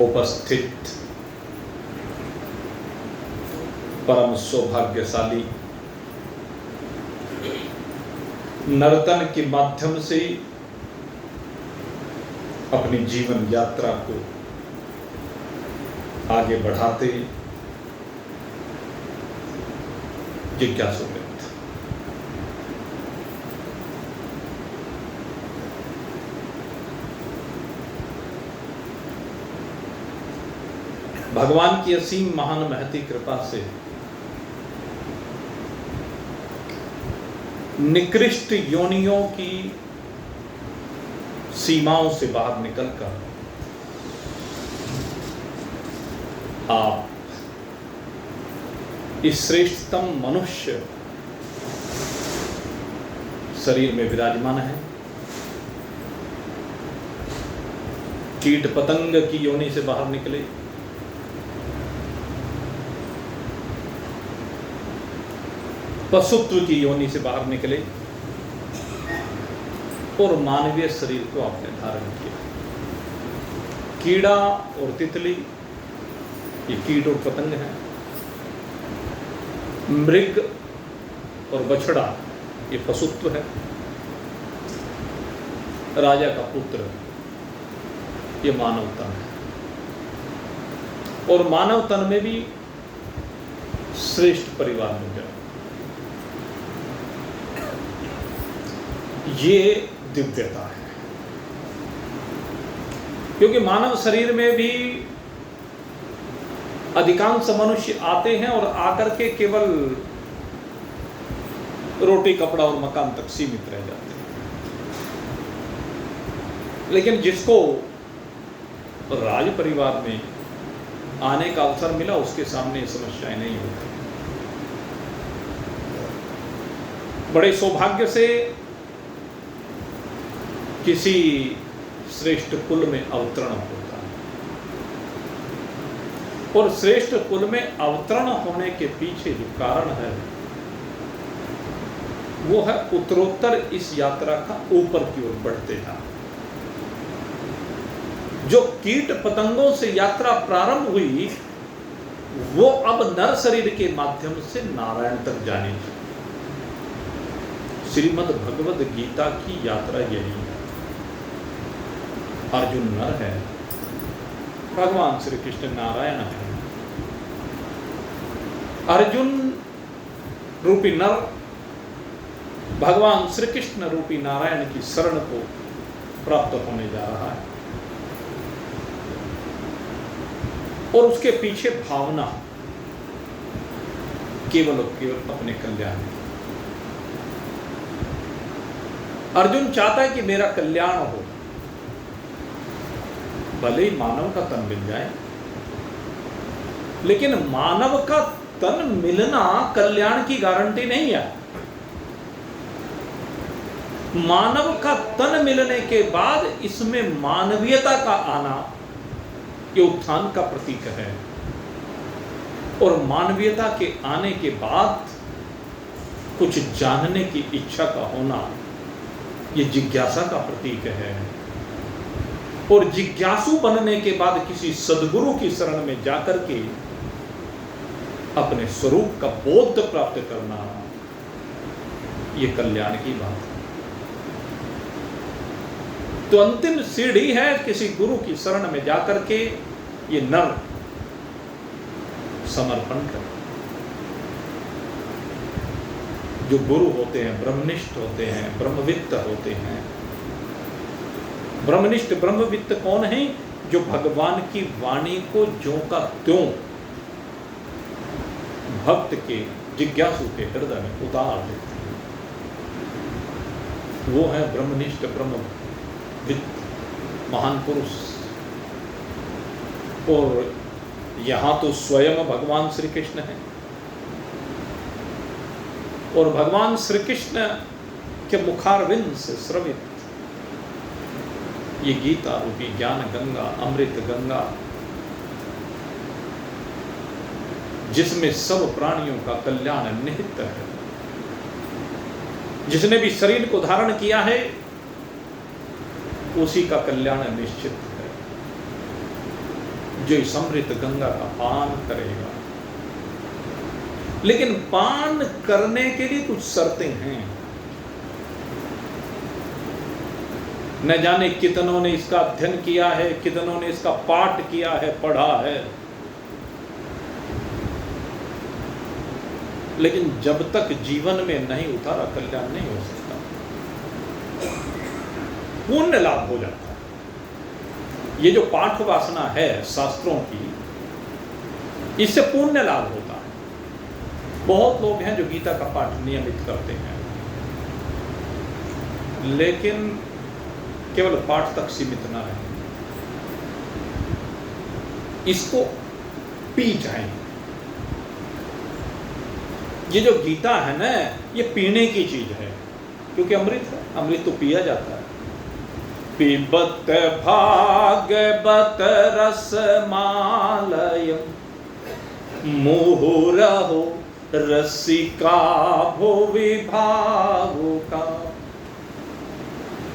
उपस्थित परम सौभाग्यशाली नर्तन के माध्यम से अपनी जीवन यात्रा को आगे बढ़ाते जिज्ञासुवृत्त, भगवान की असीम महान महती कृपा से निकृष्ट योनियों की सीमाओं से बाहर निकलकर आप इस श्रेष्ठतम मनुष्य शरीर में विराजमान है। कीट पतंग की योनि से बाहर निकले, पशुत्व की योनि से बाहर निकले और मानवीय शरीर को आपने धारण किया। कीड़ा और तितली ये कीट और पतंग है, मृग और बछड़ा ये पशुत्व है, राजा का पुत्र ये मानव तन है। और मानव तन में भी श्रेष्ठ परिवार में जन्म, ये दिव्यता है। क्योंकि मानव शरीर में भी अधिकांश मनुष्य आते हैं और आकर के केवल रोटी कपड़ा और मकान तक सीमित रह जाते हैं, लेकिन जिसको राज परिवार में आने का अवसर मिला उसके सामने समस्याएं नहीं होती। बड़े सौभाग्य से किसी श्रेष्ठ कुल में अवतरण होता है, और श्रेष्ठ कुल में अवतरण होने के पीछे जो कारण है वो है उत्तरोत्तर इस यात्रा का ऊपर की ओर बढ़ते जाना। जो कीट पतंगों से यात्रा प्रारंभ हुई वो अब नर शरीर के माध्यम से नारायण तक जानी चाहिए। श्रीमद् भगवद गीता की यात्रा यही है। अर्जुन नर है, भगवान श्री कृष्ण नारायण है। अर्जुन रूपी नर भगवान श्री कृष्ण रूपी नारायण की शरण को प्राप्त होने जा रहा है, और उसके पीछे भावना केवल अपने कल्याण की। अर्जुन चाहता है कि मेरा कल्याण हो, भले ही मानव का तन मिल जाए, लेकिन मानव का तन मिलना कल्याण की गारंटी नहीं है। मानव का तन मिलने के बाद इसमें मानवीयता का आना ये उत्थान का प्रतीक है, और मानवीयता के आने के बाद कुछ जानने की इच्छा का होना ये जिज्ञासा का प्रतीक है। और जिज्ञासु बनने के बाद किसी सद्गुरु की शरण में जाकर के अपने स्वरूप का बोध प्राप्त करना ये कल्याण की बात है। तो अंतिम सीढ़ी है किसी गुरु की शरण में जाकर के ये नर समर्पण कर। जो गुरु होते हैं ब्रह्मनिष्ठ होते हैं, ब्रह्मवित्त होते हैं। ब्रह्मनिष्ठ ब्रह्मवित्त कौन है? जो भगवान की वाणी को ज्यों का त्यों भक्त के जिज्ञासु के हृदय में उतार देते हैं, वो है ब्रह्मनिष्ठ ब्रह्मवित्त महान पुरुष। और यहां तो स्वयं भगवान श्री कृष्ण है, और भगवान श्री कृष्ण के मुखारविंद से श्रवित ये गीता रूपी ज्ञान गंगा, अमृत गंगा, जिसमें सब प्राणियों का कल्याण निहित है, जिसने भी शरीर को धारण किया है उसी का कल्याण निश्चित है। जो इस अमृत गंगा का पान करेगा। लेकिन पान करने के लिए कुछ शर्तें हैं। न जाने कितनों ने इसका अध्ययन किया है, कितनों ने इसका पाठ किया है, पढ़ा है, लेकिन जब तक जीवन में नहीं उतारा कल्याण नहीं हो सकता। पुण्य लाभ हो जाता है। ये जो पाठ वासना है शास्त्रों की, इससे पुण्य लाभ होता है। बहुत लोग हैं जो गीता का पाठ नियमित करते हैं, लेकिन केवल पाठ तक सीमित ना रहे, इसको पी जाएं। ये जो गीता है ना, ये पीने की चीज है, क्योंकि अमृत है, अमृत तो पिया जाता है। पिबत भागवत रसमालयम् मुहुरहो रसिका भुवि भावुका।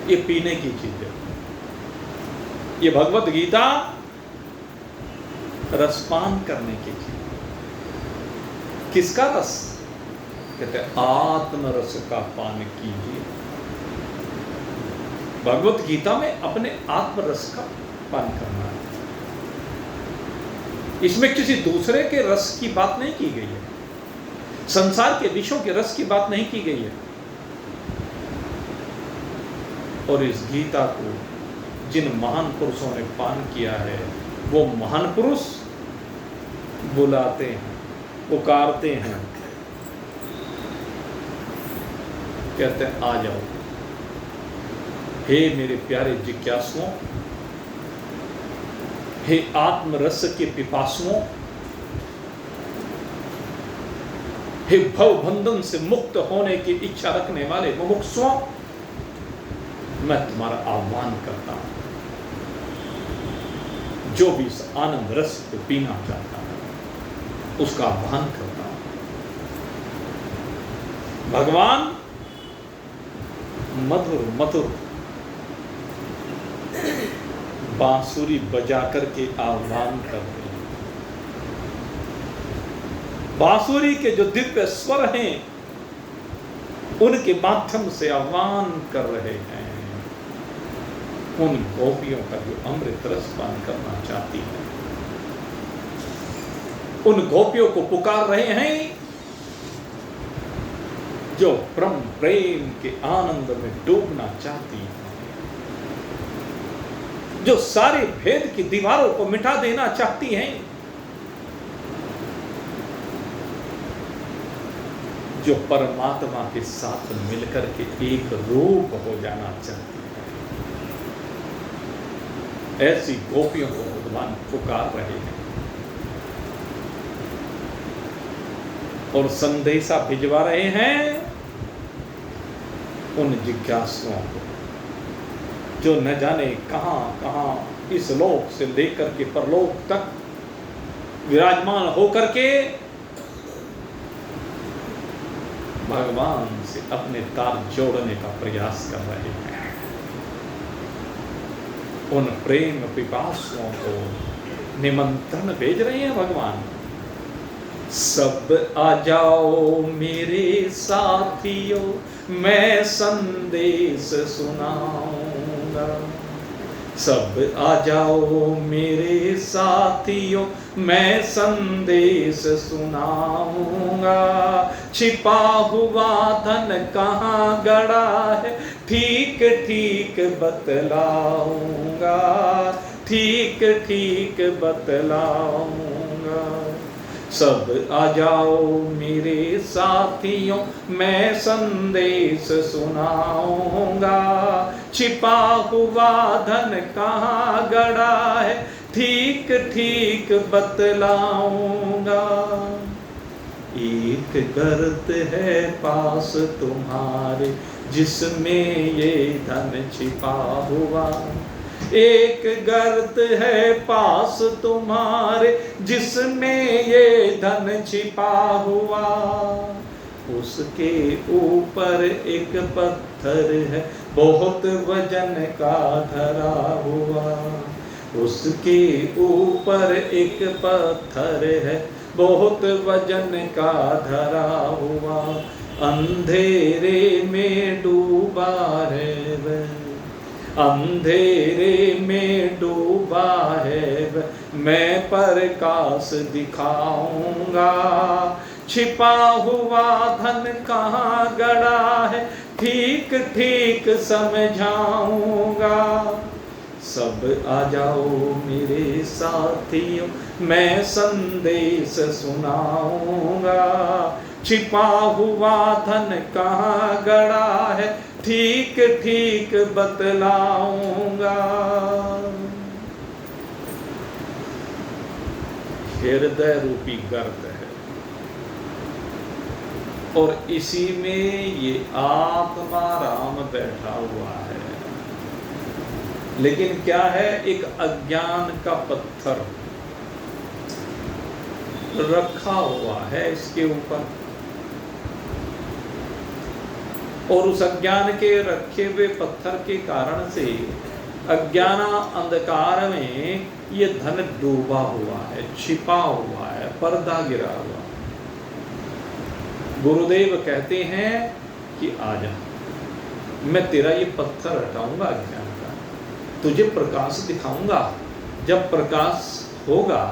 ये पीने की चीज है। ये भगवत गीता रसपान करने की चीज। किसका रस? कहते हैं आत्म रस का पान कीजिए। भगवत गीता में अपने आत्म रस का पान करना है। इसमें किसी दूसरे के रस की बात नहीं की गई है, संसार के विषयों के रस की बात नहीं की गई है। और इस गीता को जिन महान पुरुषों ने पान किया है, वो महान पुरुष बुलाते हैं, पुकारते हैं, कहते हैं आ जाओ। हे मेरे प्यारे जिज्ञासुओं, हे आत्मरस के पिपासुओं, हे भव बंधन से मुक्त होने की इच्छा रखने वाले मुमुक्षुओं, मैं तुम्हारा आह्वान करता हूं। जो भी इस आनंद रस को पीना चाहता है, उसका आह्वान करता हूं। भगवान मधुर मधुर बांसुरी बजा करके आह्वान करते हैं। बांसुरी के जो दिव्य स्वर हैं, उनके माध्यम से आह्वान कर रहे हैं उन गोपियों का जो अमृत रस पान करना चाहती है। उन गोपियों को पुकार रहे हैं जो परम प्रेम के आनंद में डूबना चाहती है, जो सारे भेद की दीवारों को मिटा देना चाहती हैं, जो परमात्मा के साथ मिलकर के एक रूप हो जाना चाहती है। ऐसी गोपियों को भगवान पुकार रहे हैं और संदेशा भिजवा रहे हैं उन जिज्ञासुओं को जो न जाने कहां कहां इस लोक से लेकर के परलोक तक विराजमान होकर के भगवान से अपने तार जोड़ने का प्रयास कर रहे हैं। उन प्रेम पिपासुओं को निमंत्रण भेज रहे हैं भगवान। सब आ जाओ मेरे साथियों, मैं संदेश सुनाऊंगा। सब आ जाओ मेरे साथियों, मैं संदेश सुनाऊंगा। छिपा हुआ धन कहाँ गड़ा है, ठीक ठीक बतलाऊंगा, ठीक ठीक बतलाऊंगा। सब आ जाओ मेरे साथियों, मैं संदेश सुनाऊंगा। छिपा हुआ धन कहाँ गड़ा है, ठीक ठीक बतलाऊंगा। एक गर्त है पास तुम्हारे, जिसमें ये धन छिपा हुआ। एक गर्त है पास तुम्हारे, जिसमें ये धन छिपा हुआ। उसके ऊपर एक पत्थर है, बहुत वजन का धरा हुआ। उसके ऊपर एक पत्थर है बहुत वजन का धरा हुआ, अंधेरे में डूबा है वह, अंधेरे में डूबा है वह, मैं प्रकाश दिखाऊंगा। छिपा हुआ धन कहाँ गड़ा है ठीक ठीक समझाऊंगा। सब आ जाओ मेरे साथियों मैं संदेश सुनाऊंगा। छिपा हुआ धन कहाँ गड़ा है ठीक ठीक बतलाऊंगा। हृदय रूपी गर्त है और इसी में ये आत्मा राम बैठा हुआ है। लेकिन क्या है, एक अज्ञान का पत्थर रखा हुआ है इसके ऊपर, और उस अज्ञान के रखे हुए पत्थर के कारण से अज्ञान अंधकार में ये धन डूबा हुआ है, छिपा हुआ है, पर्दा गिरा हुआ। गुरुदेव कहते हैं कि आजा, मैं तेरा ये पत्थर हटाऊंगा अज्ञान का, तुझे प्रकाश दिखाऊंगा। जब प्रकाश होगा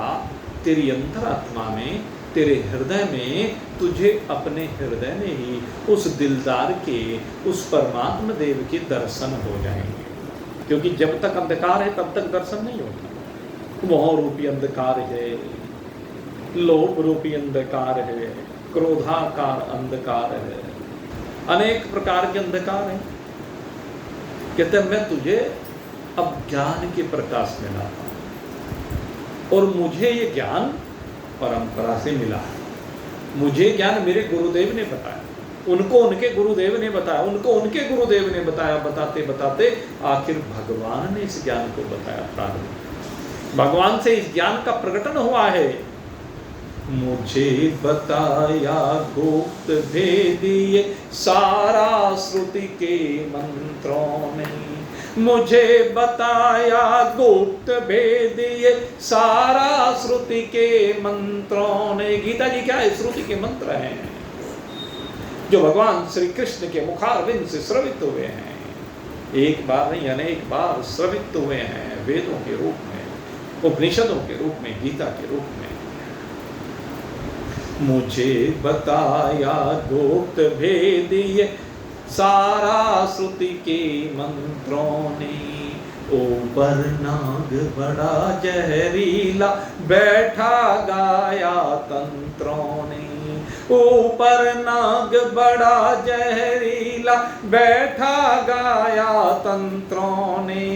तेरी अंतरात्मा में, तेरे हृदय में, तुझे अपने हृदय में ही उस दिलदार के, उस परमात्मा देव के दर्शन हो जाएंगे। क्योंकि जब तक अंधकार है तब तक दर्शन नहीं होता। मोह रूपी अंधकार है, लोभ रूपी अंधकार है, क्रोधाकार अंधकार है, अनेक प्रकार के अंधकार हैं। कहते हैं मैं तुझे अब ज्ञान के प्रकाश में लाता हूं, और मुझे ये ज्ञान परंपरा से मिला है। मुझे ज्ञान मेरे गुरुदेव ने बताया, उनको उनके गुरुदेव ने बताया, उनको उनके गुरुदेव ने बताया। बताते बताते आखिर भगवान ने इस ज्ञान को बताया। प्रारंभ भगवान से इस ज्ञान का प्रकटन हुआ है। मुझे बताया गुप्त भेदिए सारा श्रुति के मंत्रों ने, मुझे बताया गुप्त भेदिए सारा श्रुति के मंत्रों ने। गीता जी क्या है? श्रुति के मंत्र हैं जो भगवान श्री कृष्ण के मुखारविंद से श्रवित हुए हैं। एक बार नहीं अनेक बार श्रवित हुए हैं, वेदों के रूप में, उपनिषदों के रूप में, गीता के रूप में। मुझे बताया गुप्त भेदिए सारा श्रुति के मंत्रों ने, ऊपर नाग बड़ा जहरीला बैठा गाया तंत्रों ने, ऊपर नाग बड़ा जहरीला बैठा गाया तंत्रों ने।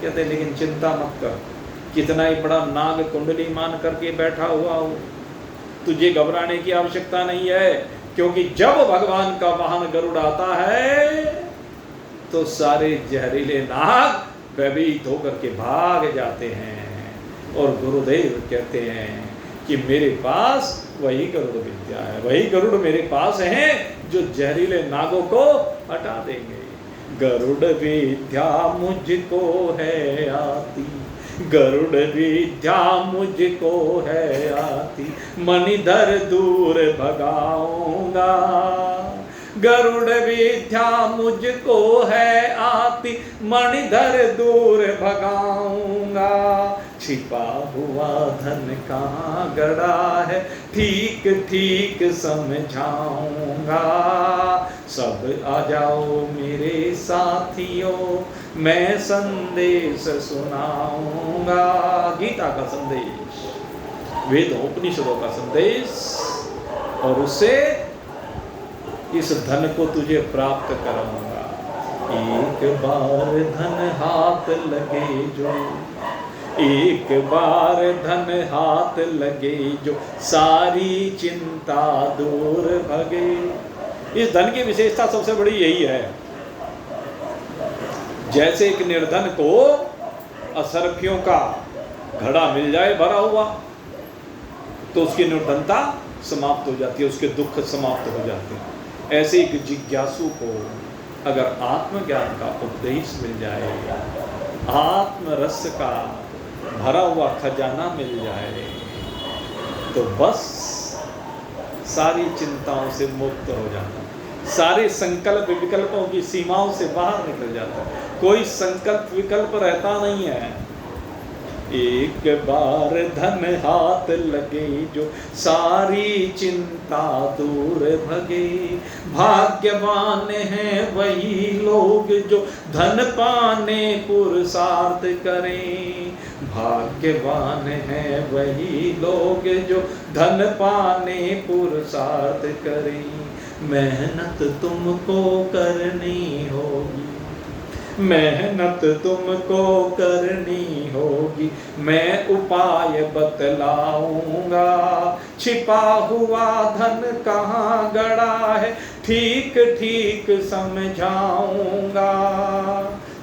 कहते लेकिन चिंता मत कर, कितना ही बड़ा नाग कुंडली मान करके बैठा हुआ हो, तुझे घबराने की आवश्यकता नहीं है। क्योंकि जब भगवान का वाहन गरुड़ आता है तो सारे जहरीले नाग भयभीत होकर के भाग जाते हैं। और गुरुदेव कहते हैं कि मेरे पास वही गरुड़ विद्या है, वही गरुड़ मेरे पास है जो जहरीले नागों को हटा देंगे। गरुड़ विद्या मुझको है आती, गरुड़ विद्या मुझको है आती, मणिधर दूर भगाऊंगा। गरुड़ विद्या मुझको है आती, मणिधर दूर भगाऊंगा। छिपा हुआ धन कहाँ गड़ा है ठीक ठीक समझाऊंगा। सब आ जाओ मेरे साथियों मैं संदेश सुनाऊंगा। गीता का संदेश, वेदों उपनिषदों का संदेश, और उससे इस धन को तुझे प्राप्त कराऊंगा। एक बार धन हाथ लगे जो, एक बार धन हाथ लगे जो, सारी चिंता दूर भगे। इस धन की विशेषता सबसे बड़ी यही है। जैसे एक निर्धन को असरफियों का घड़ा मिल जाए भरा हुआ, तो उसकी निर्धनता समाप्त हो जाती है, उसके दुख समाप्त हो जाते हैं। ऐसे एक जिज्ञासु को अगर आत्मज्ञान का उपदेश मिल जाए आत्मरस का भरा हुआ खजाना मिल जाए तो बस सारी चिंताओं से मुक्त हो जाता, सारे संकल्प विकल्पों की सीमाओं से बाहर निकल जाता, कोई संकल्प विकल्प रहता नहीं है। एक बार धन हाथ लगे जो सारी चिंता दूर भगे, भाग्यवान हैं वही लोग जो धन पाने पुरुषार्थ करें, भाग्यवान हैं वही लोग जो धन पाने पुरुषार्थ करें। मेहनत तुमको करनी होगी, मेहनत तुमको करनी होगी, मैं उपाय बतलाऊंगा, छिपा हुआ धन कहाँ गड़ा है ठीक ठीक समझाऊंगा।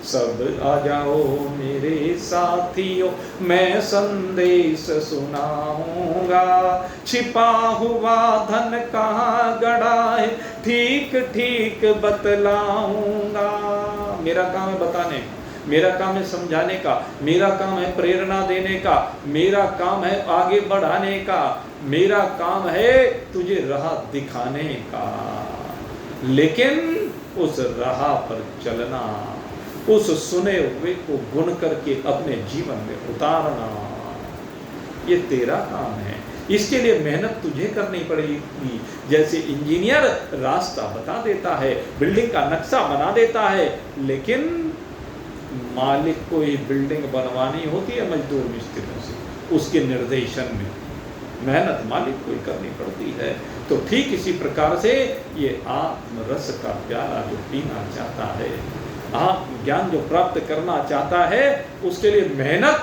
सब आ जाओ मेरे साथियों मैं संदेश सुनाऊंगा, छिपा हुआ धन कहाँ गड़ा है ठीक ठीक बतलाऊंगा। मेरा काम है बताने का, मेरा काम है समझाने का, मेरा काम है प्रेरणा देने का, मेरा काम है आगे बढ़ाने का, मेरा काम है तुझे राह दिखाने का। लेकिन उस राह पर चलना, उस सुने हुए को गुण करके अपने जीवन में उतारना, ये तेरा काम है। इसके लिए मेहनत तुझे करनी पड़ेगी। जैसे इंजीनियर रास्ता बता देता है, बिल्डिंग का नक्शा बना देता है, लेकिन मालिक को ये बिल्डिंग बनवानी होती है मजदूर मिस्त्रियों से, उसके निर्देशन में मेहनत मालिक को ही करनी पड़ती है। तो ठीक इसी प्रकार से ये आत्मरस का प्याला जो पीना चाहता है, आत्मज्ञान जो प्राप्त करना चाहता है, उसके लिए मेहनत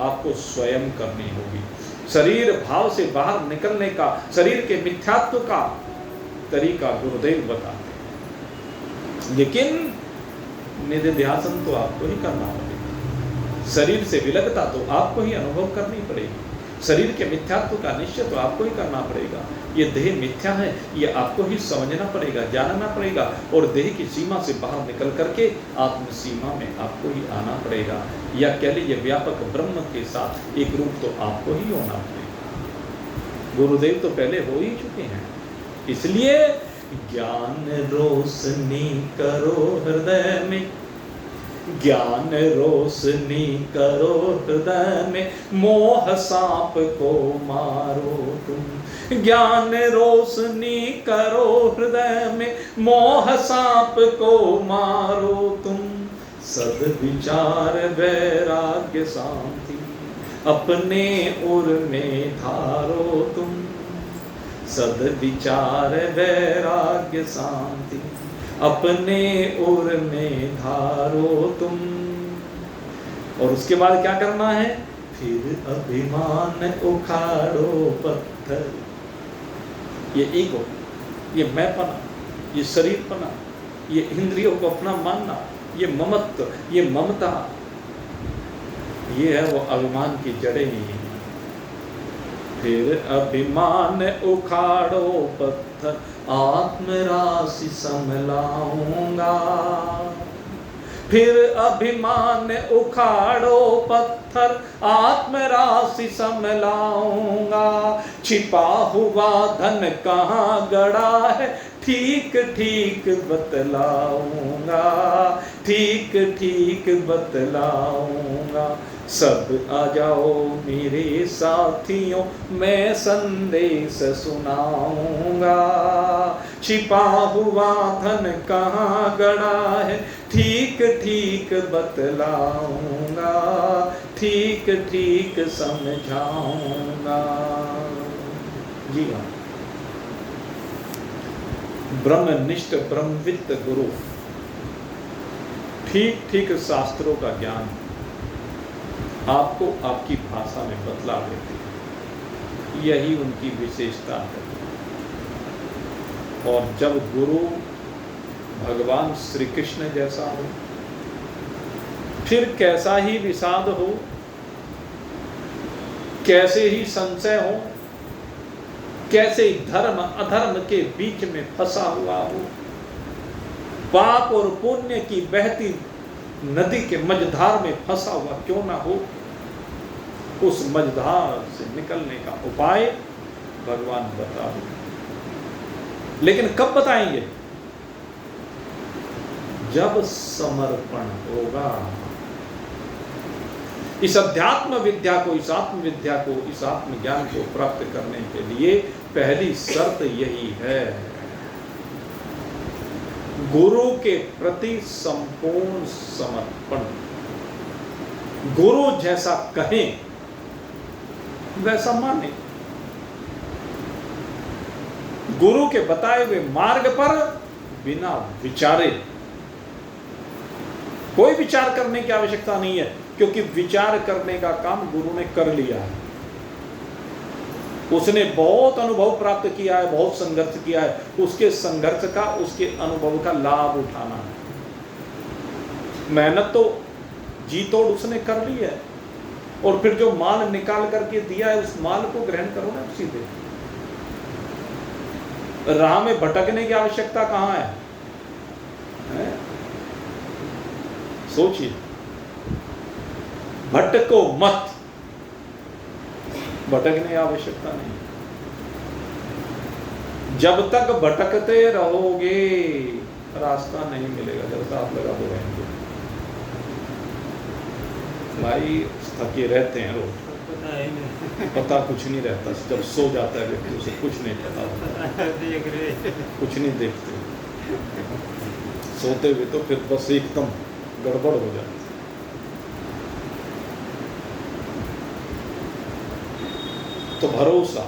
आपको स्वयं करनी होगी। शरीर भाव से बाहर निकलने का, शरीर के मिथ्यात्व का तरीका गुरुदेव बताते हैं, लेकिन निधिध्यासन तो आपको ही करना पड़ेगा, शरीर से विलगता तो आपको ही अनुभव करनी पड़ेगी, शरीर के मिथ्यात्व का निश्चय तो आपको ही करना पड़ेगा। ये देह मिथ्या है, ये आपको ही समझना पड़ेगा, जानना पड़ेगा, और देह की सीमा से बाहर निकल करके आत्म सीमा में आपको ही आना पड़ेगा, या कह लीजिए व्यापक ब्रह्म के साथ एक रूप तो आपको ही होना पड़ेगा। गुरुदेव तो पहले हो ही चुके हैं, इसलिए ज्ञान रोशनी करो हृदय में, ज्ञान रोशनी करो हृदय में, मोह सांप को मारो तुम, ज्ञान रोशनी करो हृदय में, मोह सांप को मारो तुम, सद्विचार वैराग्य शांति अपने उर में धारो तुम, सद्विचार वैराग्य शांति अपने उर में धारो तुम। और उसके बाद क्या करना है? फिर अभिमान उखाड़ो पत्थर, ये ईगो, ये मैंपना, ये शरीरपना, ये इंद्रियों को अपना मानना, ये ममत्व, ये ममता, ये है वो अभिमान की जड़ें। फिर अभिमान उखाड़ो पत्थर आत्मराशि समलाऊंगा, फिर अभिमान उखाड़ो पत्थर आत्मराशि समलाऊंगा, छिपा हुआ धन कहाँ गड़ा है ठीक ठीक बतलाऊंगा, ठीक ठीक बतलाऊंगा। सब आ जाओ मेरे साथियों मैं संदेश सुनाऊंगा, छिपा हुआ धन कहाँ गड़ा है ठीक ठीक बतलाऊंगा, ठीक ठीक समझाऊंगा। जी हाँ, ब्रह्मनिष्ठ ब्रह्मविद गुरु ठीक ठीक शास्त्रों का ज्ञान आपको आपकी भाषा में बतला देते हैं, यही उनकी विशेषता है। और जब गुरु भगवान श्री कृष्ण जैसा हो, फिर कैसा ही विषाद हो, कैसे ही संशय हो, कैसे धर्म अधर्म के बीच में फंसा हुआ हो, पाप और पुण्य की बहती नदी के मझधार में फंसा हुआ क्यों ना हो, उस मझधार से निकलने का उपाय भगवान बता दें। लेकिन कब बताएंगे? जब समर्पण होगा। इस अध्यात्म विद्या को, इस आत्म विद्या को, इस आत्मज्ञान को प्राप्त करने के लिए पहली शर्त यही है, गुरु के प्रति संपूर्ण समर्पण। गुरु जैसा कहें वैसा माने। गुरु के बताए हुए मार्ग पर बिना विचारे, कोई विचार करने की आवश्यकता नहीं है, क्योंकि विचार करने का काम गुरु ने कर लिया है। उसने बहुत अनुभव प्राप्त किया है, बहुत संघर्ष किया है, उसके संघर्ष का, उसके अनुभव का लाभ उठाना है। मेहनत तो जी तोड़ उसने कर ली है, और फिर जो माल निकाल करके दिया है उस माल को ग्रहण करो ना सीधे। राह में भटकने की आवश्यकता कहां है? सोचिए, भटको मत, भटकने की आवश्यकता नहीं। जब तक भटकते रहोगे रास्ता नहीं मिलेगा। जब तक आप लगा दो रहेंगे भाई, थके रहते हैं रोज, पता कुछ नहीं रहता। जब सो जाता है व्यक्ति उसे कुछ नहीं पता होता, कुछ नहीं देखते। सोते हुए तो फिर बस एकदम गड़बड़ हो जाती। तो भरोसा,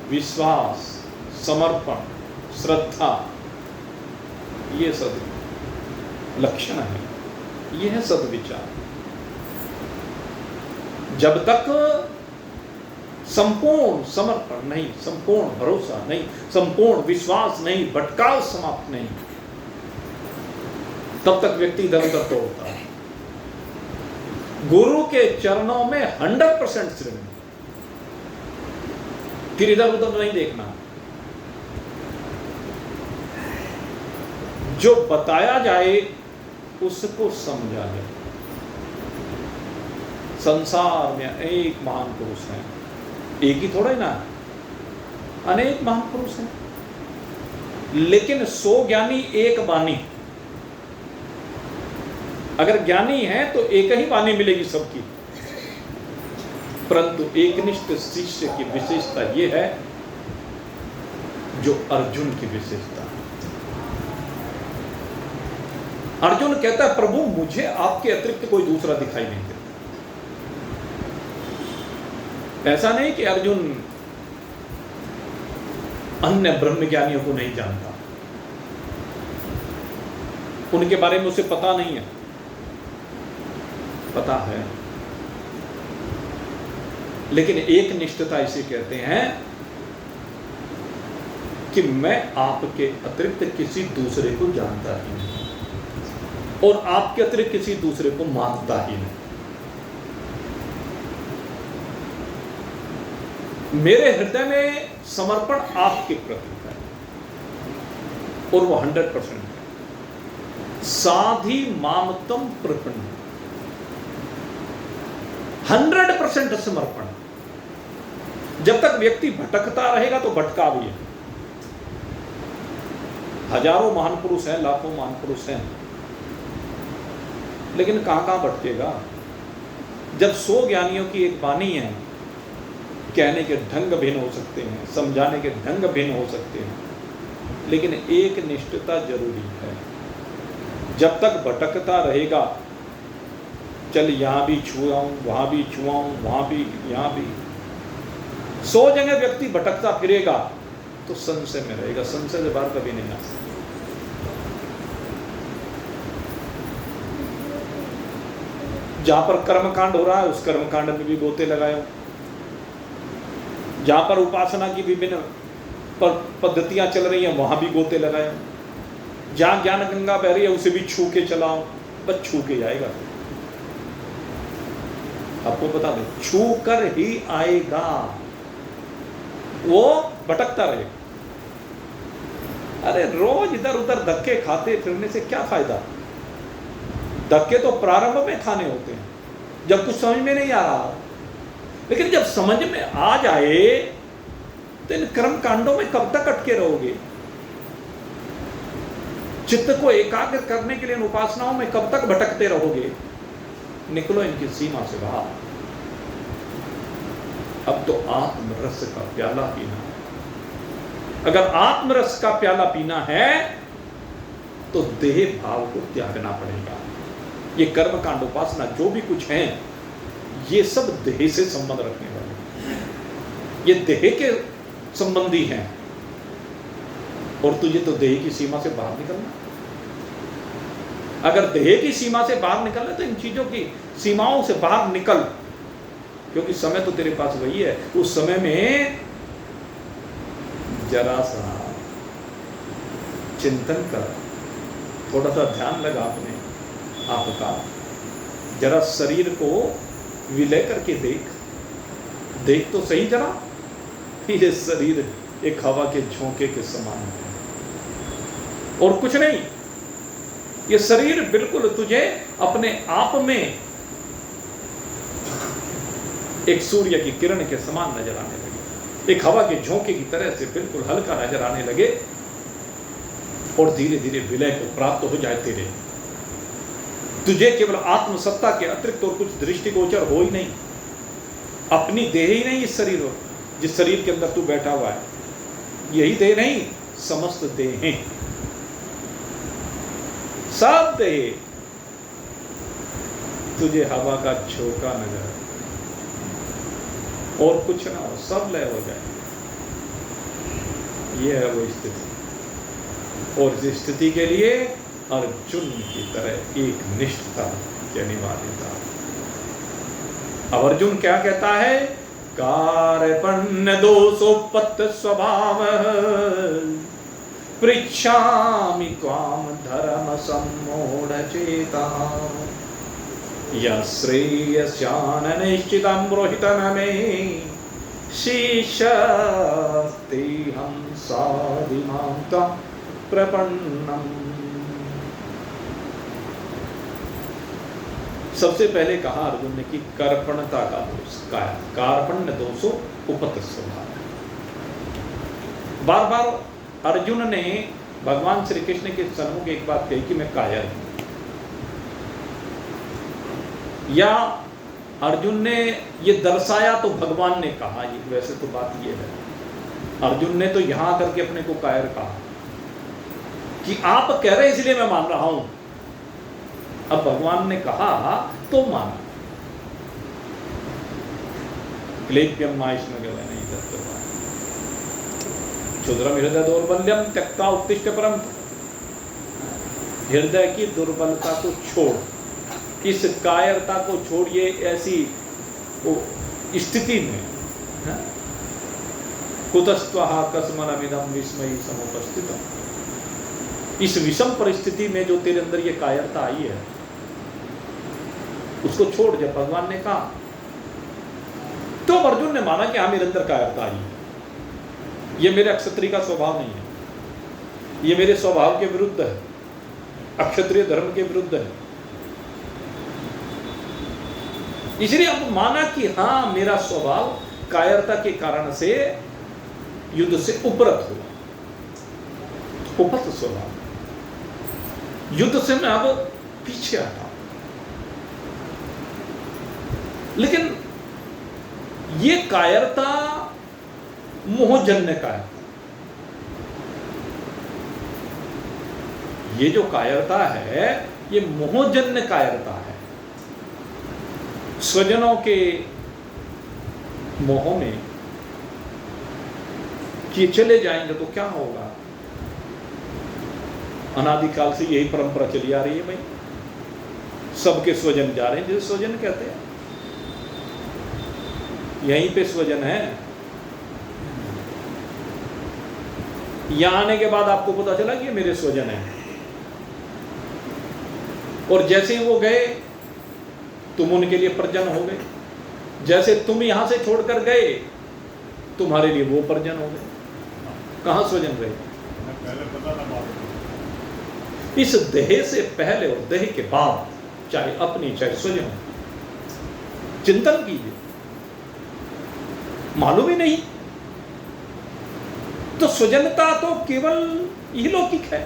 विश्वास, समर्पण, श्रद्धा, ये सब लक्षण है, ये है सद्विचार। जब तक संपूर्ण समर्पण नहीं, संपूर्ण भरोसा नहीं, संपूर्ण विश्वास नहीं, भटकाव समाप्त नहीं, तब तक व्यक्ति इधर उधर तोड़ता है। गुरु के चरणों में 100% श्रद्धा, फिर इधर उधर नहीं देखना। जो बताया जाए उसको समझा जाए। संसार में अनेक महान पुरुष हैं, एक ही थोड़ा ही ना, अनेक महान पुरुष हैं, लेकिन 100 ज्ञानी एक वाणी। अगर ज्ञानी है तो एक ही वाणी मिलेगी सबकी, परंतु एकनिष्ठ शिष्य की विशेषता यह है जो अर्जुन की विशेषता है। अर्जुन कहता है, प्रभु मुझे आपके अतिरिक्त कोई दूसरा दिखाई नहीं देता। ऐसा नहीं कि अर्जुन अन्य ब्रह्मज्ञानियों को नहीं जानता, उनके बारे में उसे पता नहीं है, पता है। लेकिन एक निष्ठता इसे कहते हैं कि मैं आपके अतिरिक्त किसी दूसरे को जानता ही नहीं, और आपके अतिरिक्त किसी दूसरे को मानता ही नहीं। मेरे हृदय में समर्पण आपके प्रति है, और वो 100% है। साधी मामतम प्रपन्न, 100% समर्पण। जब तक व्यक्ति भटकता रहेगा तो भटका भी है। हजारों महान पुरुष हैं, लाखों महान पुरुष हैं, लेकिन कहां कहां भटकेगा? जब 100 ज्ञानियों की एक वाणी है, कहने के ढंग भिन्न हो सकते हैं, समझाने के ढंग भिन्न हो सकते हैं, लेकिन एक निष्ठता जरूरी है। जब तक भटकता रहेगा, चल यहां भी छुआऊं, वहां भी छुआऊं, वहां भी, यहां भी, 100 जगह व्यक्ति भटकता फिरेगा तो संशय में रहेगा, संशय से बाहर कभी नहीं आ सकता। जहां पर कर्मकांड हो रहा है उस कर्मकांड में भी गोते लगाए, जहां पर उपासना की विभिन्न पद्धतियां चल रही हैं वहां भी गोते लगाए, जहां ज्ञान गंगा बह रही है उसे भी छू के चलाओ, बस छू के जाएगा। आपको बता दें, छू कर ही आएगा, वो भटकता रहेगा। अरे रोज इधर उधर धक्के खाते फिरने से क्या फायदा? धक्के तो प्रारंभ में खाने होते हैं, जब कुछ समझ में नहीं आ रहा, लेकिन जब समझ में आ जाए तो इन कर्म कांडों में कब तक अटके रहोगे? चित्त को एकाग्र करने के लिए इन उपासनाओं में कब तक भटकते रहोगे? निकलो इनकी सीमा से बाहर। अब तो आत्मरस का प्याला पीना है। अगर आत्मरस का प्याला पीना है तो देह भाव को त्यागना पड़ेगा। ये कर्म कांड उपासना जो भी कुछ है, ये सब देह से संबंध रखने वाले, ये देह के संबंधी हैं, और तुझे तो देह की सीमा से बाहर निकलना। अगर देह की सीमा से बाहर निकलना तो इन चीजों की सीमाओं से बाहर निकल, क्योंकि समय तो तेरे पास वही है। उस समय में जरा सा चिंतन कर, थोड़ा सा ध्यान लगा अपने आपका, जरा शरीर को विलय करके देख तो सही जरा, ये शरीर एक हवा के झोंके के समान है और कुछ नहीं। ये शरीर बिल्कुल तुझे अपने आप में एक सूर्य की किरण के समान नजर आने लगे, एक हवा के झोंके की तरह से बिल्कुल हल्का नजर आने लगे, और धीरे धीरे विलय को प्राप्त हो जाए तेरे। तुझे केवल आत्मसत्ता के अतिरिक्त और कुछ दृष्टिगोचर हो ही नहीं, अपनी देह ही नहीं, इस शरीर जिस शरीर के अंदर तू बैठा हुआ है, यही देह नहीं, समस्त देह हैं, सब देह तुझे हवा का झोंका नजर, और कुछ ना हो, सब लय हो जाए। यह है वो स्थिति, और इस स्थिति के लिए अर्जुन की तरह एक निष्ठता की अनिवार्यता। अब अर्जुन क्या कहता है? कार्पण्य दोषोपत्त स्वभाव पृच्छामि त्वाम धर्म सम्मूढ़ चेता यश्रेयस्यान निश्चितं रोहितन मे शीशस्तेऽहं साधिमां त्वं प्रपन्नम्। सबसे पहले कहा अर्जुन ने कि कर्पणता का दोष, कार्पण्य दोषो उपत स्वभाव। बार बार अर्जुन ने भगवान श्री कृष्ण के सन्मुख एक बात कही कि मैं कायर हूं, या अर्जुन ने ये दर्शाया तो भगवान ने कहा, ये वैसे तो बात ये है, अर्जुन ने तो यहां आकर के अपने को कायर कहा कि आप कह रहे इसलिए मैं मान रहा हूं। अब भगवान ने कहा तो माना। क्लेप्यम माइष्ण गले नहीं दत्तवा क्षुद्रम हृदय दौर्बल्यम त्यक्ता उत्तिष्ठ परम। हृदय की दुर्बलता को छोड़, इस कायरता को छोड़िए, ऐसी स्थिति में कुतस्त्वहा कस्मनमिदं विस्मयी समुपस्थितम्। इस विषम परिस्थिति में जो तेरे अंदर ये कायरता आई है, उसको छोड़। जब भगवान ने कहा तो अर्जुन ने माना कि हाँ, मेरे अंदर कायरता आई, ये मेरे अक्षत्रिय का स्वभाव नहीं है, ये मेरे स्वभाव के विरुद्ध है, अक्षत्रिय धर्म के विरुद्ध है। इसलिए अब माना कि हाँ, मेरा स्वभाव कायरता के कारण से युद्ध से उपरत हुआ, उपत स्वभाव, युद्ध से मैं अब पीछे हटा। लेकिन ये कायरता मोहजन्य कायरता, ये जो कायरता है ये मोहजन्य कायरता है। स्वजनों के मोह में कि चले जाएंगे तो क्या होगा, अनादिकाल से यही परंपरा चली आ रही है भाई, सबके स्वजन जा रहे हैं, जिसे स्वजन कहते हैं, यहीं पे स्वजन है। यहां आने के बाद आपको पता चला कि ये मेरे स्वजन है, और जैसे ही वो गए तुम उनके लिए परिजन हो गए, जैसे तुम यहां से छोड़कर गए तुम्हारे लिए वो परिजन हो गए। कहां स्वजन रहे? इस देह से पहले और देह के बाद चाहे अपनी चाहे स्वजन, चिंतन कीजिए, मालूम ही नहीं तो स्वजनता तो केवल इहलौकिक है,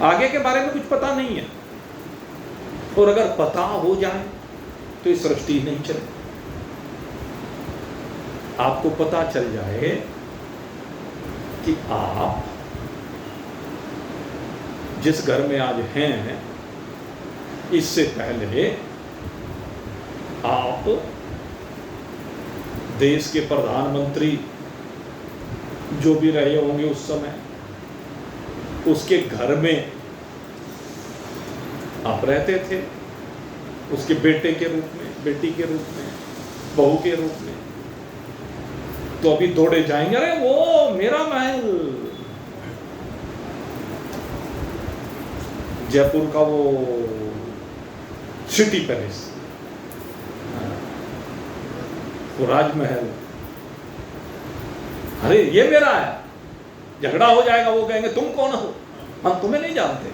आगे के बारे में कुछ पता नहीं है। और अगर पता हो जाए तो ये सृष्टि नहीं चले। आपको पता चल जाए कि आप जिस घर में आज हैं, इससे पहले आप देश के प्रधानमंत्री जो भी रहे होंगे उस समय, उसके घर में आप रहते थे, उसके बेटे के रूप में, बेटी के रूप में, बहू के रूप में। तो अभी दौड़े जाएंगे, अरे वो मेरा महल, जयपुर का वो सिटी पैलेस, वो राजमहल, अरे ये मेरा है। झगड़ा हो जाएगा, वो कहेंगे तुम कौन हो, हम तुम्हें नहीं जानते।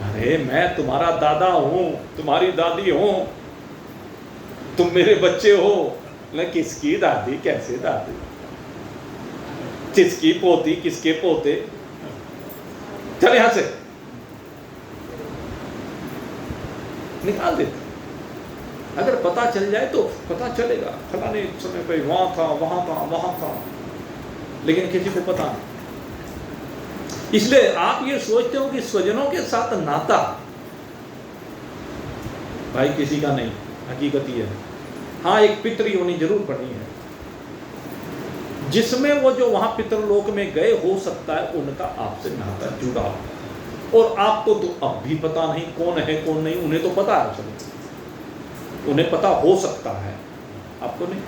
अरे मैं तुम्हारा दादा हूं, तुम्हारी दादी हूं, तुम मेरे बच्चे हो। न किसकी दादी, कैसे दादी, किसकी पोती, किसके पोते, चल यहां से निकाल देते। अगर पता चल जाए तो पता चलेगा, फलाने समय पे वहां था, वहां था, वहां था, लेकिन किसी को पता नहीं। इसलिए आप ये सोचते हो कि स्वजनों के साथ नाता, भाई किसी का नहीं, हकीकत ये है। हाँ, एक पितृ होनी जरूर पड़नी है, जिसमें वो जो वहां पितृलोक में गए, हो सकता है उनका आपसे नाता जुड़ा हो। और आपको तो अब भी पता नहीं कौन है कौन नहीं, उन्हें तो पता है, चलो उन्हें पता हो सकता है, आपको नहीं।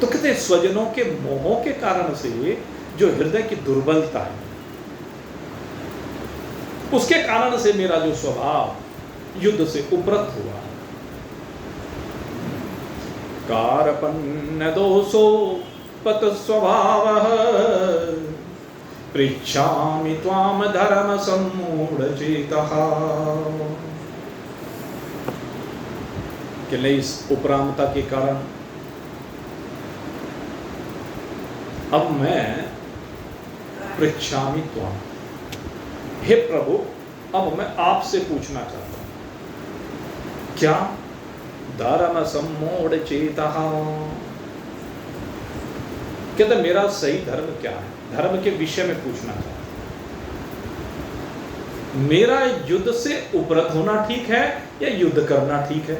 तो कहते स्वजनों के मोहों के कारण से जो हृदय की दुर्बलता है, उसके कारण से मेरा जो स्वभाव युद्ध से उपरत हुआ। कारपन्न दोषो पत स्वभावः, पृच्छामि त्वाम धर्म सम्मूढ़ चेतः। कि इस उपरामता के कारण अब मैं पृच्छामि त्वाम, हे प्रभु, अब मैं आपसे पूछना चाहता हूं, क्या धर्म सम्मूढ़ चेतः, कहते मेरा सही धर्म क्या है, धर्म के विषय में पूछना चाहता हूं। मेरा युद्ध से उपरत होना ठीक है या युद्ध करना ठीक है?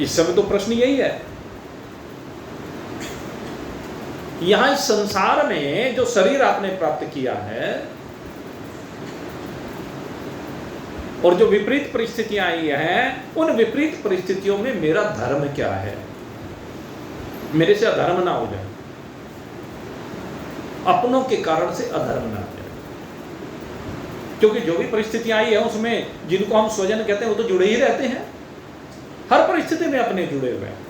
इस समय तो प्रश्न यही है। यहां इस संसार में जो शरीर आपने प्राप्त किया है और जो विपरीत परिस्थितियां आई हैं, उन विपरीत परिस्थितियों में मेरा धर्म क्या है? मेरे से अधर्म ना हो जाए, अपनों के कारण से अधर्म ना हो जाए। क्योंकि जो भी परिस्थितियां आई है उसमें जिनको हम स्वजन कहते हैं वो तो जुड़े ही रहते हैं, हर परिस्थिति में अपने जुड़े हुए हैं,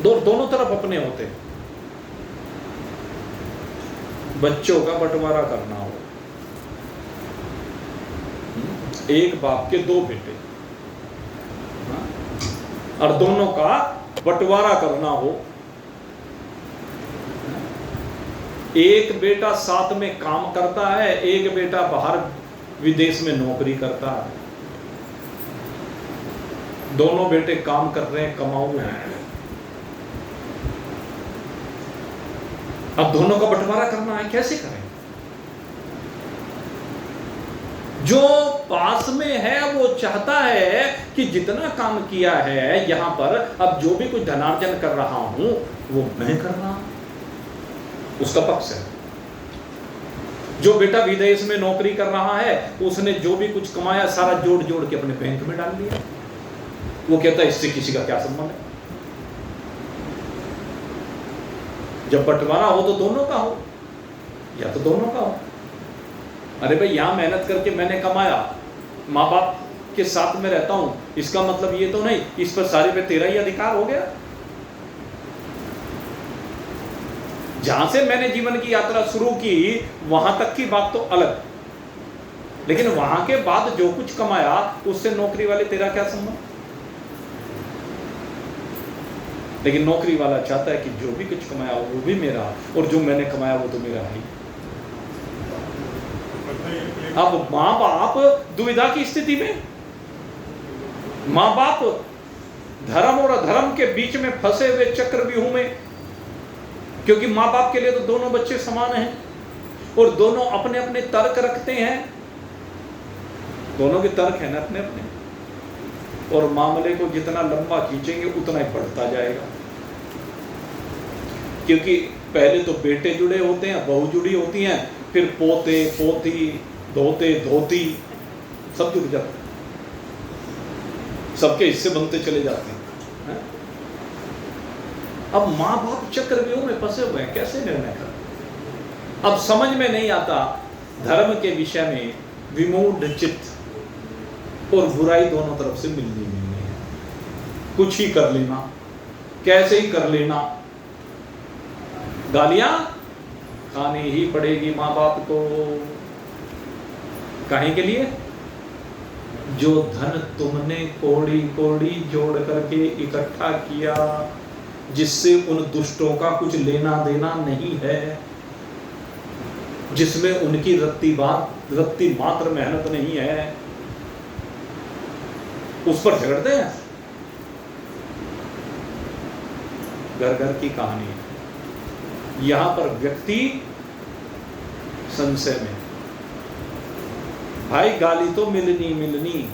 दोनों तरफ अपने होते हैं। बच्चों का बंटवारा करना हो, एक बाप के दो बेटे और दोनों का बंटवारा करना हो, एक बेटा साथ में काम करता है, एक बेटा बाहर विदेश में नौकरी करता है, दोनों बेटे काम कर रहे हैं, कमाऊ हैं, अब दोनों का बंटवारा करना है, कैसे करें? जो पास में है वो चाहता है कि जितना काम किया है यहां पर, अब जो भी कुछ धनार्जन कर रहा हूं वो मैं कर रहा हूं, उसका पक्ष है। जो बेटा विदेश में नौकरी कर रहा है, उसने जो भी कुछ कमाया सारा जोड़ जोड़ के अपने बैंक में डाल दिया, वो कहता है इससे किसी का क्या संबंध है? जब बंटवारा हो तो दोनों का हो, या तो दोनों का हो। अरे भाई यहां मेहनत करके मैंने कमाया, माँ बाप के साथ में रहता हूं, इसका मतलब ये तो नहीं इस पर सारे पे तेरा ही अधिकार हो गया। जहां से मैंने जीवन की यात्रा शुरू की वहां तक की बात तो अलग, लेकिन वहां के बाद जो कुछ कमाया उससे नौकरी वाले तेरा क्या संबंध। लेकिन नौकरी वाला चाहता है कि जो भी कुछ कमाया वो भी मेरा, और जो मैंने कमाया वो तो मेरा है। अब माँ बाप दुविधा की स्थिति में, माँ बाप धर्म और अधर्म के बीच में फंसे हुए चक्रव्यूह में, क्योंकि माँ बाप के लिए तो दोनों बच्चे समान हैं और दोनों अपने अपने तर्क रखते हैं, दोनों के तर्क हैं ना अपने अपने, और मामले को जितना लंबा खींचेंगे उतना ही बढ़ता जाएगा। क्योंकि पहले तो बेटे जुड़े होते हैं, बहू जुड़ी होती हैं, फिर पोते पोती धोते धोती सब जुड़ जाते हैं, सबके हिस्से बनते चले जाते हैं। अब माँ बाप चक्रव्यूह में फंसे हुए हैं, कैसे निर्णय करें। अब समझ में नहीं आता धर्म के विषय में विमूढ़ चित्त और बुराई दोनों तरफ से मिलनी है। कुछ ही कर लेना, कैसे ही कर लेना, गालियां खानी ही पड़ेगी माँ बाप को। काहे के लिए? जो धन तुमने कोड़ी कोड़ी जोड़ करके इकट्ठा किया, जिससे उन दुष्टों का कुछ लेना देना नहीं है, जिसमें उनकी रत्ती मात्र मेहनत नहीं है, उस पर झगड़ते हैं। घर घर की कहानी है। यहां पर व्यक्ति संशय में, भाई गाली तो मिलनी,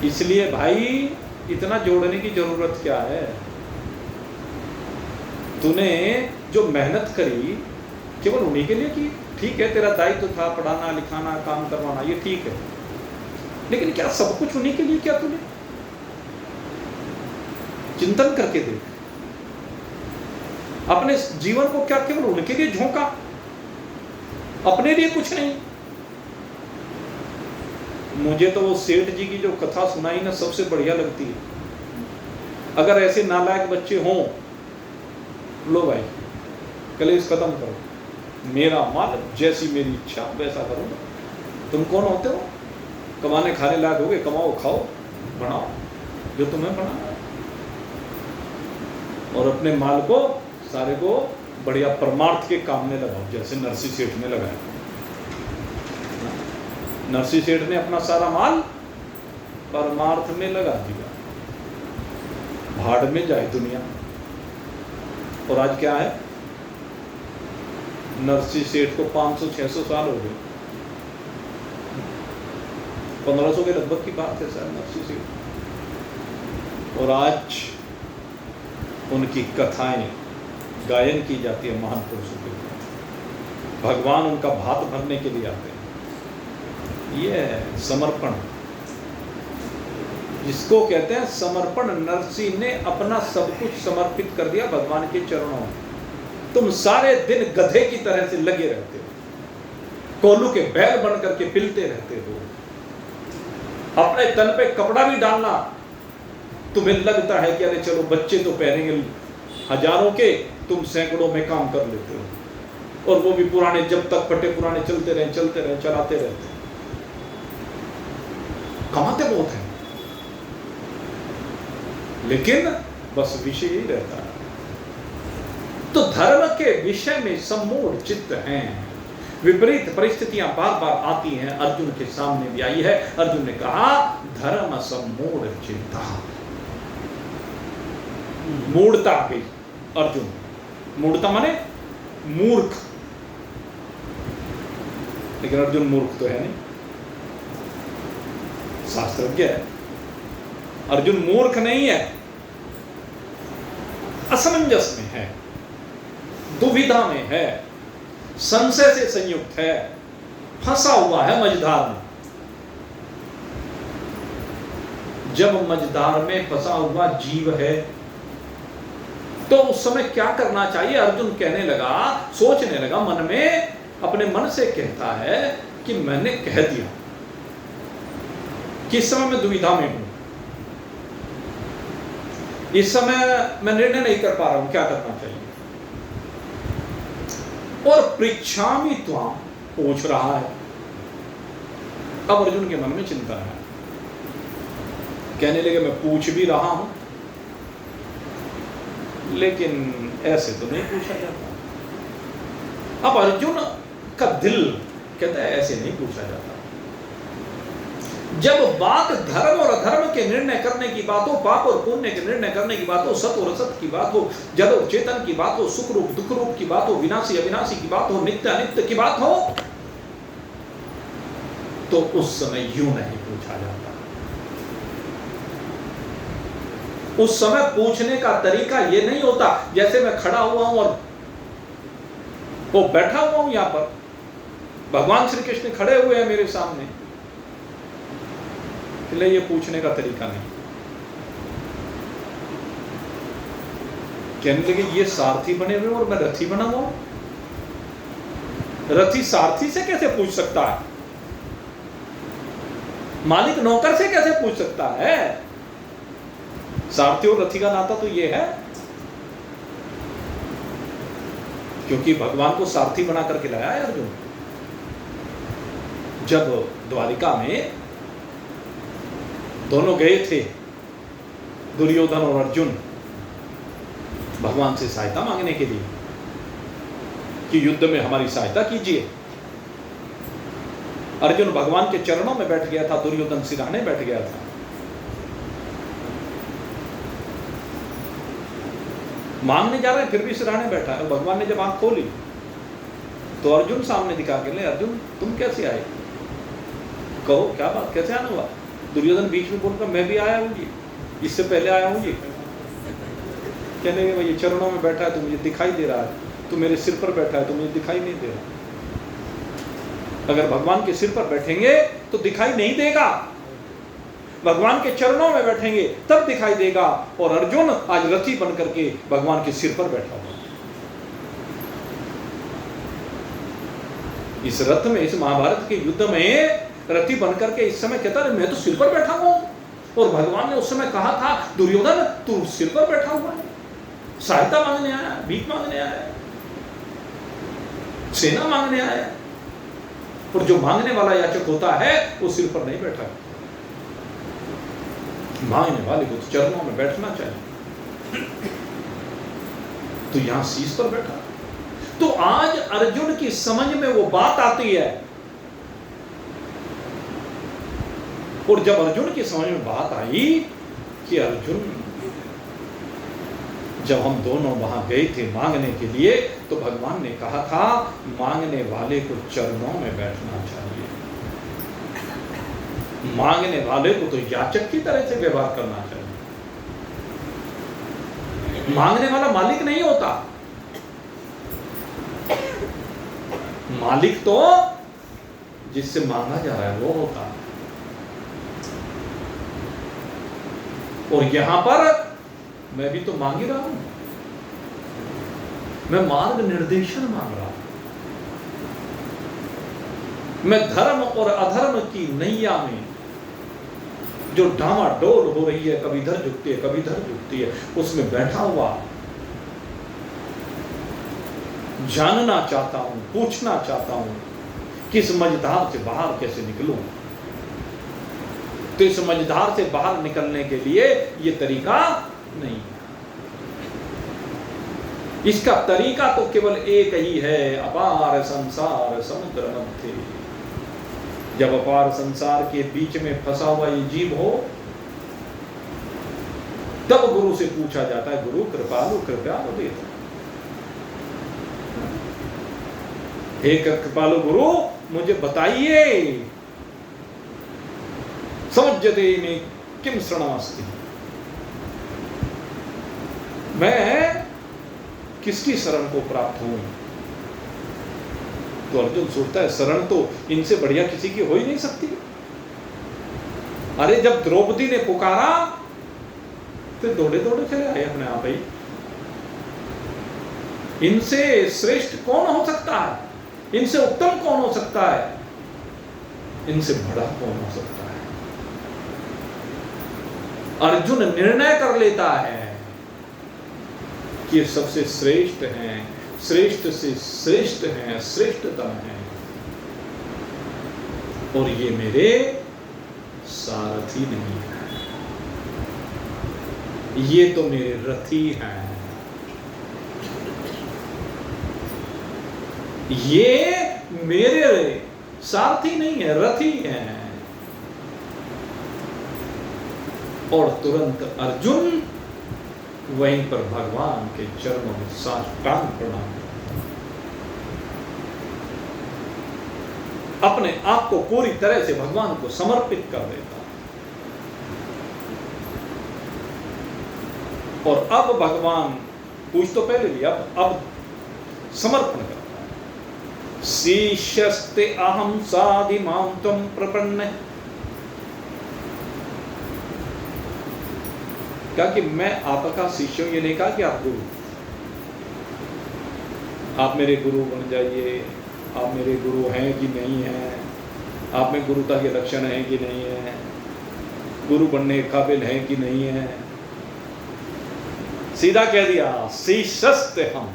इसलिए भाई इतना जोड़ने की जरूरत क्या है। तूने जो मेहनत करी केवल उन्हीं के लिए की, ठीक है, तेरा दायित्व था पढ़ाना लिखाना काम करवाना, ये ठीक है, लेकिन क्या सब कुछ उन्हीं के लिए किया तूने? चिंतन करके देख, अपने जीवन को क्या केवल उनके लिए झोंका, अपने लिए कुछ नहीं। मुझे तो वो सेठ जी की जो कथा सुनाई ना सबसे बढ़िया लगती है। अगर ऐसे नालायक बच्चे हों, लो भाई कलेश खत्म करो, मेरा माल जैसी मेरी इच्छा वैसा करूंगा। तुम कौन होते हो? कमाने खाने लायक होगे, कमाओ खाओ बनाओ जो तुम्हें बनाना, और अपने माल को सारे को बढ़िया परमार्थ के काम में लगाओ, जैसे नरसी सेठ ने लगाया। नरसी सेठ ने अपना सारा माल परमार्थ में लगा दिया, भाड़ में जाए दुनिया। और आज क्या है, नरसी सेठ को 500-600 साल हो गए, 1500 के लगभग की बात है सर नरसी सेठ। और आज उनकी कथाएं गायन की जाती है महान पुरुषों के लिए, भगवान उनका भात भरने के लिए आते हैं। ये समर्पण जिसको कहते हैं समर्पण। नरसी ने अपना सब कुछ समर्पित कर दिया भगवान के चरणों में। तुम सारे दिन गधे की तरह से लगे रहते हो, कोल्हू के बैल बन करके पिलते रहते हो, अपने तन पे कपड़ा भी डालना तुम्हें लगता है कि अरे चलो बच्चे तो पहनेंगे हजारों के, तुम सैकड़ों में काम कर लेते हो, और वो भी पुराने, जब तक फटे पुराने चलते रहे चलाते रहते, कमाते बहुत हैं, लेकिन बस विषय ही रहता है। तो धर्म के विषय में सम्मूढ़ चित्त हैं, विपरीत परिस्थितियां बार बार आती हैं। अर्जुन के सामने भी आई है। अर्जुन ने कहा धर्म सम्मूढ़ चित्ता, मूढ़ता आ गई। अर्जुन, मूढ़ता माने मूर्ख, लेकिन अर्जुन मूर्ख तो है नहीं, शास्त्रज्ञ है। अर्जुन मूर्ख नहीं है, असमंजस में है, दुविधा में है, संशय से संयुक्त है, फंसा हुआ है मझधार में। जब मझधार में फंसा हुआ जीव है तो उस समय क्या करना चाहिए? अर्जुन कहने लगा, सोचने लगा मन में, अपने मन से कहता है कि मैंने कह दिया, किस समय मैं दुविधा में हूं, इस समय मैं निर्णय नहीं कर पा रहा हूं क्या करना चाहिए। और पृच्छामि त्वाम पूछ रहा है। अब अर्जुन के मन में चिंता है, कहने लगे मैं पूछ भी रहा हूं लेकिन ऐसे तो नहीं पूछा जाता। अब अर्जुन का दिल कहता है ऐसे नहीं पूछा जाता। जब बात धर्म और अधर्म के निर्णय करने की बात हो, पाप और पुण्य के निर्णय करने की बात हो, सत्य और असत्य की बात हो, जड़ और चेतन की बात हो, सुख रूप दुख रूप की बात हो, विनाशी अविनाशी की बात हो, नित्य अनित्य की बात हो, तो उस समय यूं नहीं पूछा जाता। उस समय पूछने का तरीका ये नहीं होता जैसे मैं खड़ा हुआ हूं और वो बैठा हुआ हूं, यहां पर भगवान श्री कृष्ण खड़े हुए हैं मेरे सामने, इसलिए ये पूछने का तरीका नहीं। कहने लगे ये सारथी बने हुए और मैं रथी बना हुआ हूं। रथी सारथी से कैसे पूछ सकता है? मालिक नौकर से कैसे पूछ सकता है? सारथी और रथी का नाता तो ये है क्योंकि भगवान को सारथी बना करके लाया है अर्जुन। जब द्वारिका में दोनों गए थे, दुर्योधन और अर्जुन, भगवान से सहायता मांगने के लिए कि युद्ध में हमारी सहायता कीजिए। अर्जुन भगवान के चरणों में बैठ गया था, दुर्योधन सिरहाने बैठ गया था। मांगने जा रहे हैं फिर भी सिरहाने बैठा है। भगवान ने जब आंख खोली तो अर्जुन सामने दिखा के ले, अर्जुन तुम कैसे आए? कहो क्या बात, कैसे आना हुआ? दुर्योधन बीच में बोलकर मैं भी आया हूं जी, इससे पहले आया हूं जी। कहने लगे भाई चरणों में बैठा है तो मुझे दिखाई दे रहा है, तू मेरे सिर पर बैठा है तो मुझे दिखाई नहीं दे रहा। अगर भगवान के सिर पर बैठेंगे तो दिखाई नहीं देगा, भगवान के चरणों में बैठेंगे तब दिखाई देगा। और अर्जुन आज रथी बन करके भगवान के सिर पर बैठा हुआ। इस रथ में, इस महाभारत के युद्ध में रथी बनकर के इस समय कहता है मैं तो सिर पर बैठा हूं। और भगवान ने उस समय कहा था दुर्योधन तू सिर पर बैठा हुआ है, सहायता मांगने आया, भीख मांगने आया, सेना मांगने आया। और जो मांगने वाला याचक होता है वो सिर पर नहीं बैठा, मांगने वाले को तो चरणों में बैठना चाहिए। तो यहां शीश पर बैठा। तो आज अर्जुन की समझ में वो बात आती है। और जब अर्जुन की समझ में बात आई कि अर्जुन जब हम दोनों वहां गए थे मांगने के लिए तो भगवान ने कहा था मांगने वाले को चरणों में बैठना चाहिए, मांगने वाले को तो याचक की तरह से व्यवहार करना चाहिए। मांगने वाला मालिक नहीं होता, मालिक तो जिससे मांगा जा रहा है वो होता। और यहां पर मैं भी तो मांग ही रहा हूं, मैं मार्ग निर्देशन मांग रहा हूं। मैं धर्म और अधर्म की नैया में जो डामाडोल हो रही है, कभी इधर झुकती है कभी इधर झुकती है, उसमें बैठा हुआ जानना चाहता हूं, पूछना चाहता हूं कि इस मझधार से बाहर कैसे निकलूं। तो इस मझधार से बाहर निकलने के लिए यह तरीका नहीं है। इसका तरीका तो केवल एक ही है, अपार संसार समुद्र मध्य। जब अपार संसार के बीच में फंसा हुआ ये जीव हो तब गुरु से पूछा जाता है गुरु कृपालु कृपयालु देता। हे कृपालु गुरु मुझे बताइए, समझते में किम शरणास्ति, मैं किसकी शरण को प्राप्त हूं। तो अर्जुन सोचता है शरण तो इनसे बढ़िया किसी की हो ही नहीं सकती। अरे जब द्रौपदी ने पुकारा तो दौड़े दौड़े चले आए अपने आप ही। इनसे श्रेष्ठ कौन हो सकता है, इनसे उत्तम कौन हो सकता है, इनसे बड़ा कौन हो सकता है। अर्जुन निर्णय कर लेता है कि ये सबसे श्रेष्ठ हैं, श्रेष्ठ से श्रेष्ठ हैं, श्रेष्ठतम हैं, और ये मेरे सारथी नहीं है, ये तो मेरे रथी हैं, ये मेरे सारथी नहीं है, रथी हैं। और तुरंत अर्जुन वहीं पर भगवान के चरणों में साष्टांग प्रणाम, अपने आप को पूरी तरह से भगवान को समर्पित कर देता। और अब भगवान पूछ तो पहले भी, अब समर्पण करता है। शिष्यस्ते अहम साधि मां त्वं प्रपन्ने, क्या कि मैं आपका शिष्य हूं, ये नहीं कहा कि आप गुरु, आप मेरे गुरु बन जाइए, आप मेरे गुरु हैं कि नहीं हैं, आप में गुरुता के लक्षण हैं कि नहीं है, गुरु बनने के काबिल हैं कि नहीं है। सीधा कह दिया शिष्यस्ते हम,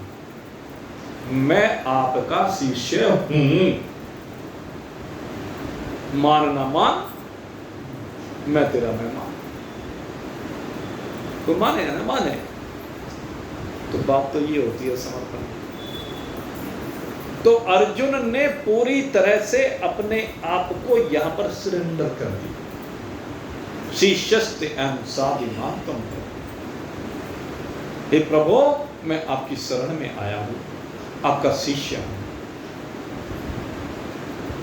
मैं आपका शिष्य हूं, मान ना मान मैं तेरा मेहमान। कोई माने ना माने, तो बात तो ये होती है समर्पण। तो अर्जुन ने पूरी तरह से अपने आप को यहां पर सरेंडर कर दिया। शिष्यस्ते अहं साधि मां त्वं, हे प्रभु मैं आपकी शरण में आया हूं, आपका शिष्य हूं।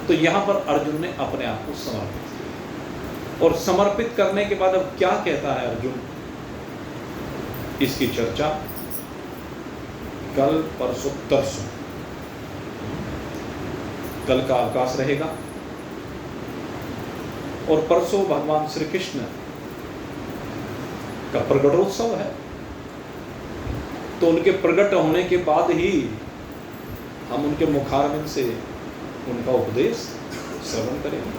तो यहां पर अर्जुन ने अपने आप को समर्पित किया, और समर्पित करने के बाद अब क्या कहता है अर्जुन, इसकी चर्चा कल परसों तरसों, कल का अवकाश रहेगा, और परसों भगवान श्री कृष्ण का प्रगटोत्सव है। तो उनके प्रकट होने के बाद ही हम उनके मुखारविंद से उनका उपदेश श्रवण करेंगे,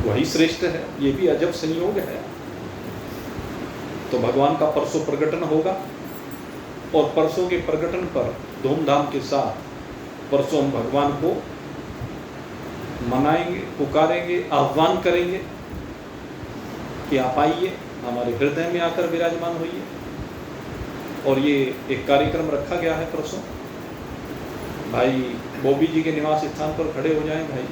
वही श्रेष्ठ है। ये भी अजब संयोग है। तो भगवान का परसों प्रकटन होगा, और परसों के प्रकटन पर धूमधाम के साथ परसों हम भगवान को मनाएंगे, पुकारेंगे, आह्वान करेंगे कि आप आइए, हमारे हृदय में आकर विराजमान होइए। और ये एक कार्यक्रम रखा गया है परसों, भाई बॉबी जी के निवास स्थान पर खड़े हो जाएं भाई।